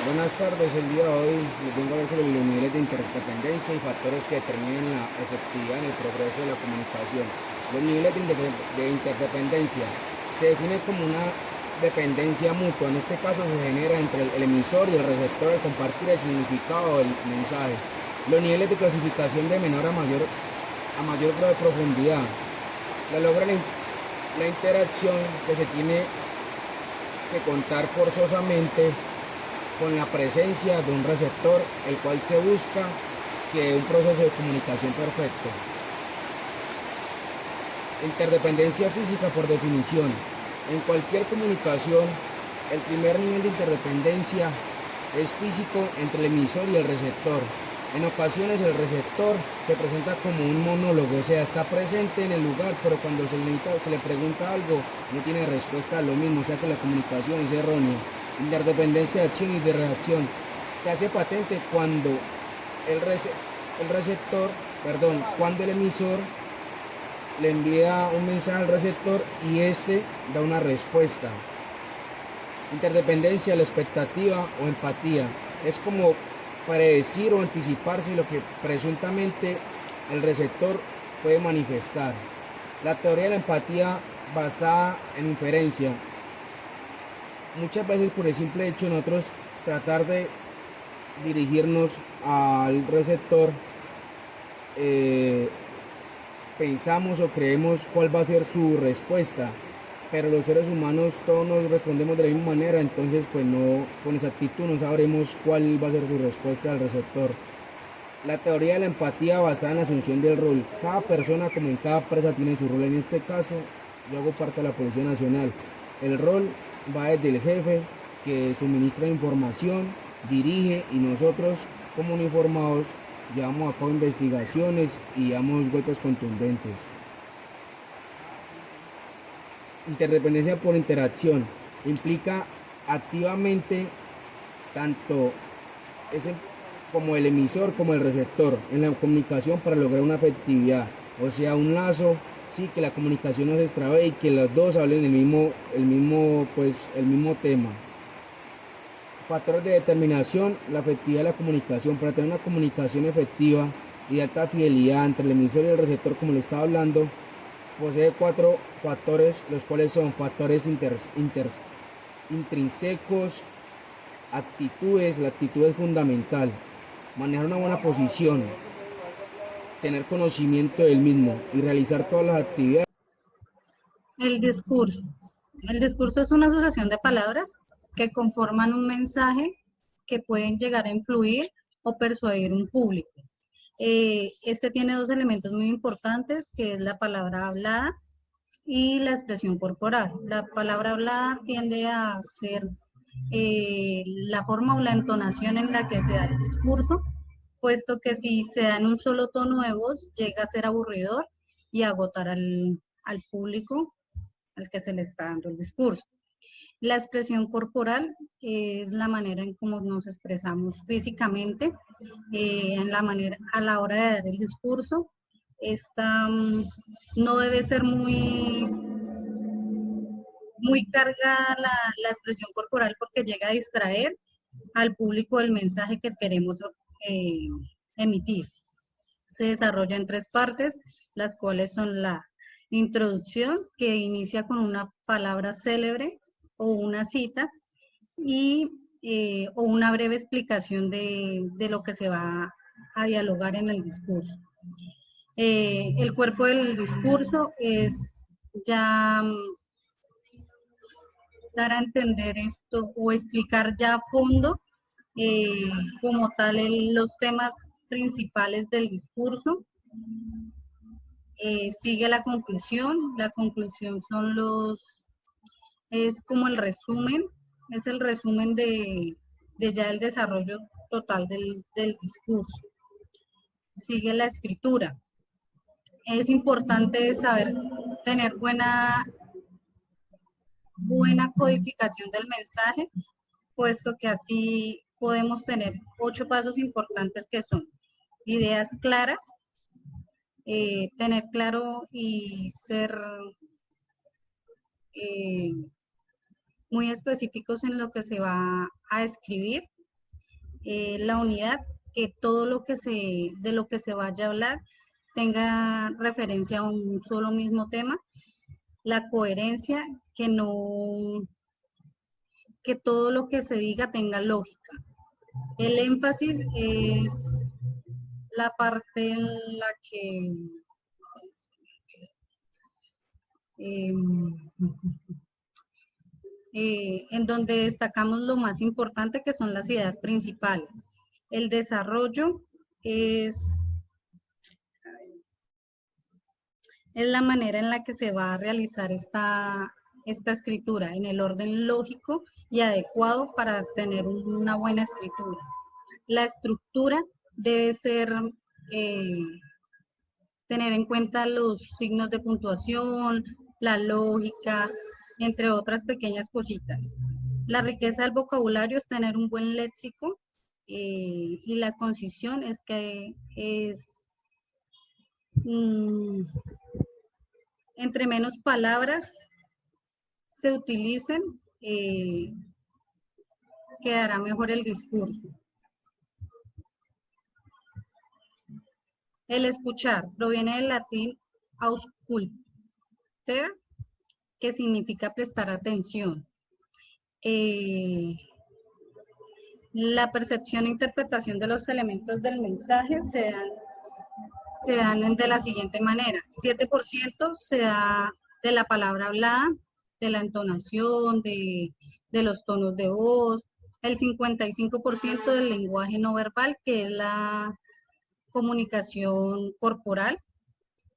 Buenas tardes, el día de hoy les vengo a hablar sobre los niveles de interdependencia y factores que determinan la efectividad en el progreso de la comunicación. Los niveles de interdependencia se definen como una dependencia mutua. En este caso se genera entre el emisor y el receptor al compartir el significado del mensaje. Los niveles de clasificación de menor a mayor grado de profundidad la logra la interacción que se tiene que contar forzosamente con la presencia de un receptor, el cual se busca que un proceso de comunicación perfecto. Interdependencia física por definición. En cualquier comunicación, el primer nivel de interdependencia es físico entre el emisor y el receptor. En ocasiones el receptor se presenta como un monólogo, o sea, está presente en el lugar, pero cuando se le pregunta algo, no tiene respuesta a lo mismo, o sea que la comunicación es errónea. Interdependencia de acción y de reacción. Se hace patente cuando cuando el emisor le envía un mensaje al receptor y este da una respuesta. Interdependencia, la expectativa o empatía. Es como predecir o anticiparse lo que presuntamente el receptor puede manifestar. La teoría de la empatía basada en inferencia. Muchas veces por el simple hecho de nosotros tratar de dirigirnos al receptor, eh, pensamos o creemos cuál va a ser su respuesta, pero los seres humanos todos nos respondemos de la misma manera, entonces pues no, con exactitud no sabremos cuál va a ser su respuesta al receptor. La teoría de la empatía basada en la asunción del rol. Cada persona como en cada empresa tiene su rol. En este caso, yo hago parte de la Policía Nacional. El rol va desde el jefe que suministra información, dirige y nosotros como uniformados llevamos a cabo investigaciones y damos golpes contundentes. Interdependencia por interacción implica activamente tanto ese como el emisor como el receptor en la comunicación para lograr una efectividad, o sea, un lazo, sí, que la comunicación no se extravee y que los dos hablen el mismo tema. Factores de determinación, la efectividad de la comunicación. Para tener una comunicación efectiva y de alta fidelidad entre el emisor y el receptor, como le estaba hablando, posee cuatro factores, los cuales son factores intrínsecos, actitudes. La actitud es fundamental. Manejar una buena posición, tener conocimiento del mismo y realizar todas las actividades. El discurso. El discurso es una asociación de palabras que conforman un mensaje que pueden llegar a influir o persuadir un público. Este tiene dos elementos muy importantes, que es la palabra hablada y la expresión corporal. La palabra hablada tiende a ser la forma o la entonación en la que se da el discurso, puesto que si se da en un solo tono de voz, llega a ser aburridor y agotar al público al que se le está dando el discurso. La expresión corporal es la manera en cómo nos expresamos físicamente, en la manera, a la hora de dar el discurso. Esta no debe ser muy cargada la expresión corporal porque llega a distraer al público del mensaje que queremos eh, emitir. Se desarrolla en tres partes, las cuales son la introducción, que inicia con una palabra célebre o una cita, y, o una breve explicación de lo que se va a dialogar en el discurso. El cuerpo del discurso es ya dar a entender esto o explicar ya a fondo como tal los temas principales del discurso. Sigue la conclusión son es como el resumen, es el resumen de ya el desarrollo total del discurso. Sigue la escritura. Es importante saber tener buena codificación del mensaje, puesto que así podemos tener 8 pasos importantes que son ideas claras, tener claro y ser eh, muy específicos en lo que se va a escribir, la unidad, que todo lo que de lo que se vaya a hablar tenga referencia a un solo mismo tema, la coherencia, que todo lo que se diga tenga lógica. El énfasis es la parte en la que en donde destacamos lo más importante, que son las ideas principales. El desarrollo es la manera en la que se va a realizar esta escritura, en el orden lógico y adecuado para tener una buena escritura. La estructura debe ser, tener en cuenta los signos de puntuación, la lógica, entre otras pequeñas cositas. La riqueza del vocabulario es tener un buen léxico, y la concisión es que entre menos palabras se utilicen, quedará mejor el discurso. El escuchar proviene del latín ausculter, que significa prestar atención. La percepción e interpretación de los elementos del mensaje se dan de la siguiente manera. 7% se da de la palabra hablada, de la entonación, de los tonos de voz, el 55% del lenguaje no verbal, que es la comunicación corporal,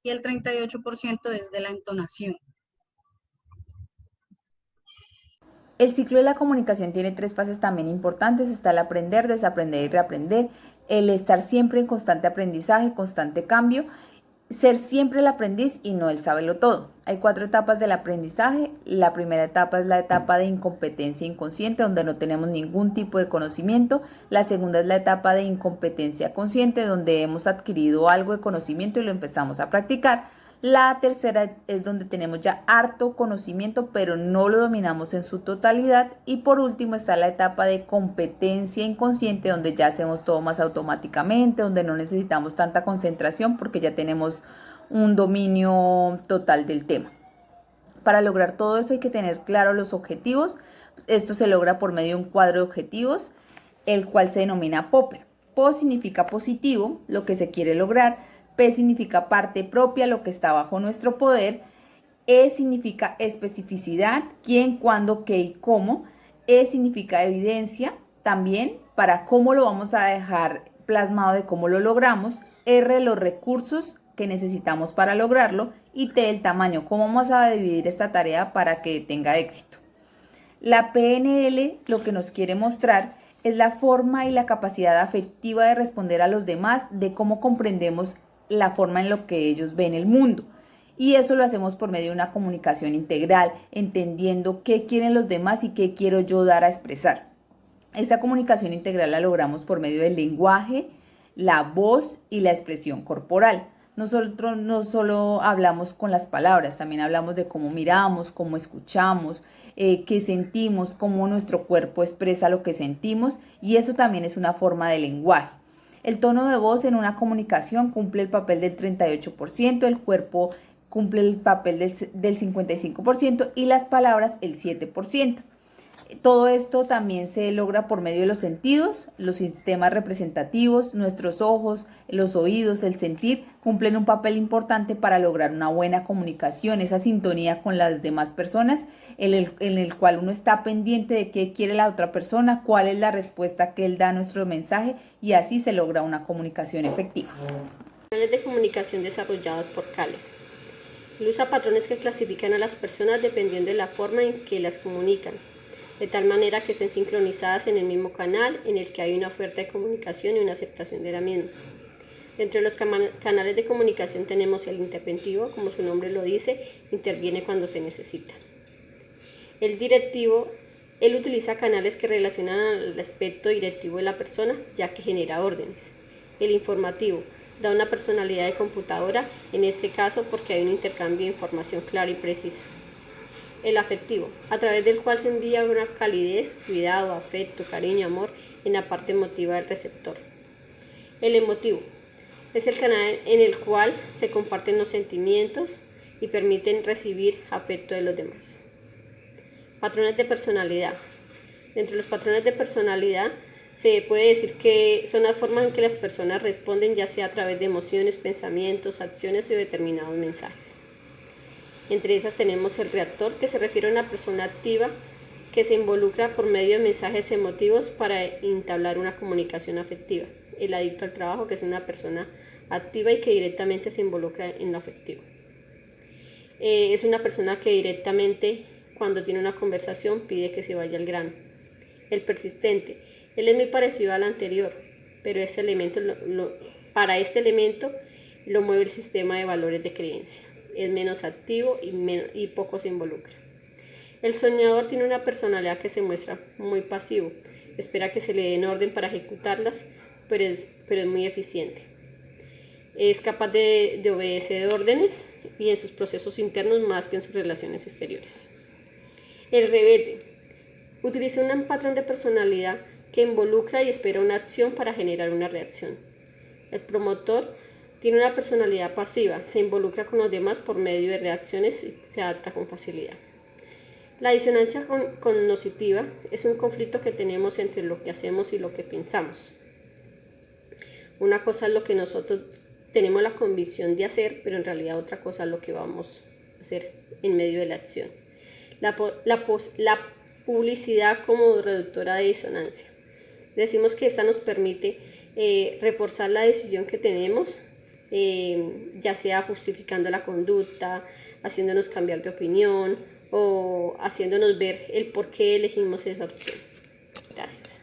y el 38% es de la entonación. El ciclo de la comunicación tiene 3 fases también importantes. Está el aprender, desaprender y reaprender. El estar siempre en constante aprendizaje, constante cambio. Ser siempre el aprendiz y no el sábelo todo. Hay 4 etapas del aprendizaje. La primera etapa es la etapa de incompetencia inconsciente, donde no tenemos ningún tipo de conocimiento. La segunda es la etapa de incompetencia consciente, donde hemos adquirido algo de conocimiento y lo empezamos a practicar. La tercera es donde tenemos ya harto conocimiento, pero no lo dominamos en su totalidad. Y por último está la etapa de competencia inconsciente, donde ya hacemos todo más automáticamente, donde no necesitamos tanta concentración porque ya tenemos un dominio total del tema. Para lograr todo eso hay que tener claro los objetivos. Esto se logra por medio de un cuadro de objetivos, el cual se denomina POPER. PO significa positivo, lo que se quiere lograr. P significa parte propia, lo que está bajo nuestro poder. E significa especificidad, quién, cuándo, qué y cómo. E significa evidencia, también para cómo lo vamos a dejar plasmado de cómo lo logramos. R, los recursos que necesitamos para lograrlo. Y T, el tamaño, cómo vamos a dividir esta tarea para que tenga éxito. La PNL lo que nos quiere mostrar es la forma y la capacidad afectiva de responder a los demás, de cómo comprendemos la forma en la que ellos ven el mundo. Y eso lo hacemos por medio de una comunicación integral, entendiendo qué quieren los demás y qué quiero yo dar a expresar. Esta comunicación integral la logramos por medio del lenguaje, la voz y la expresión corporal. Nosotros no solo hablamos con las palabras, también hablamos de cómo miramos, cómo escuchamos, qué sentimos, cómo nuestro cuerpo expresa lo que sentimos, y eso también es una forma de lenguaje. El tono de voz en una comunicación cumple el papel del 38%, el cuerpo cumple el papel del 55% y las palabras el 7%. Todo esto también se logra por medio de los sentidos, los sistemas representativos, nuestros ojos, los oídos, el sentir, cumplen un papel importante para lograr una buena comunicación, esa sintonía con las demás personas, en el cual uno está pendiente de qué quiere la otra persona, cuál es la respuesta que él da a nuestro mensaje, y así se logra una comunicación efectiva. Canales de comunicación desarrollados por Kahler. Él usa patrones que clasifican a las personas dependiendo de la forma en que las comunican, de tal manera que estén sincronizadas en el mismo canal en el que hay una oferta de comunicación y una aceptación de la misma. Dentro de los canales de comunicación tenemos el interventivo, como su nombre lo dice, interviene cuando se necesita. El directivo, él utiliza canales que relacionan al aspecto directivo de la persona, ya que genera órdenes. El informativo da una personalidad de computadora, en este caso porque hay un intercambio de información clara y precisa. El afectivo, a través del cual se envía una calidez, cuidado, afecto, cariño, amor en la parte emotiva del receptor. El emotivo es el canal en el cual se comparten los sentimientos y permiten recibir afecto de los demás. Patrones de personalidad. Dentro de los patrones de personalidad se puede decir que son las formas en que las personas responden, ya sea a través de emociones, pensamientos, acciones o determinados mensajes. Entre esas tenemos el reactor, que se refiere a una persona activa que se involucra por medio de mensajes emotivos para entablar una comunicación afectiva. El adicto al trabajo, que es una persona activa y que directamente se involucra en lo afectivo. Es una persona que directamente, cuando tiene una conversación, pide que se vaya al grano. El persistente, él es muy parecido al anterior, pero para este elemento lo mueve el sistema de valores de creencia. Es menos activo y poco se involucra. El soñador tiene una personalidad que se muestra muy pasivo, espera que se le den orden para ejecutarlas, pero es muy eficiente. Es capaz de obedecer órdenes y en sus procesos internos más que en sus relaciones exteriores. El rebelde utiliza un patrón de personalidad que involucra y espera una acción para generar una reacción. El promotor tiene una personalidad pasiva, se involucra con los demás por medio de reacciones y se adapta con facilidad. La disonancia cognitiva es un conflicto que tenemos entre lo que hacemos y lo que pensamos. Una cosa es lo que nosotros tenemos la convicción de hacer, pero en realidad otra cosa es lo que vamos a hacer en medio de la acción. La publicidad como reductora de disonancia. Decimos que esta nos permite reforzar la decisión que tenemos, ya sea justificando la conducta, haciéndonos cambiar de opinión o haciéndonos ver el por qué elegimos esa opción. Gracias.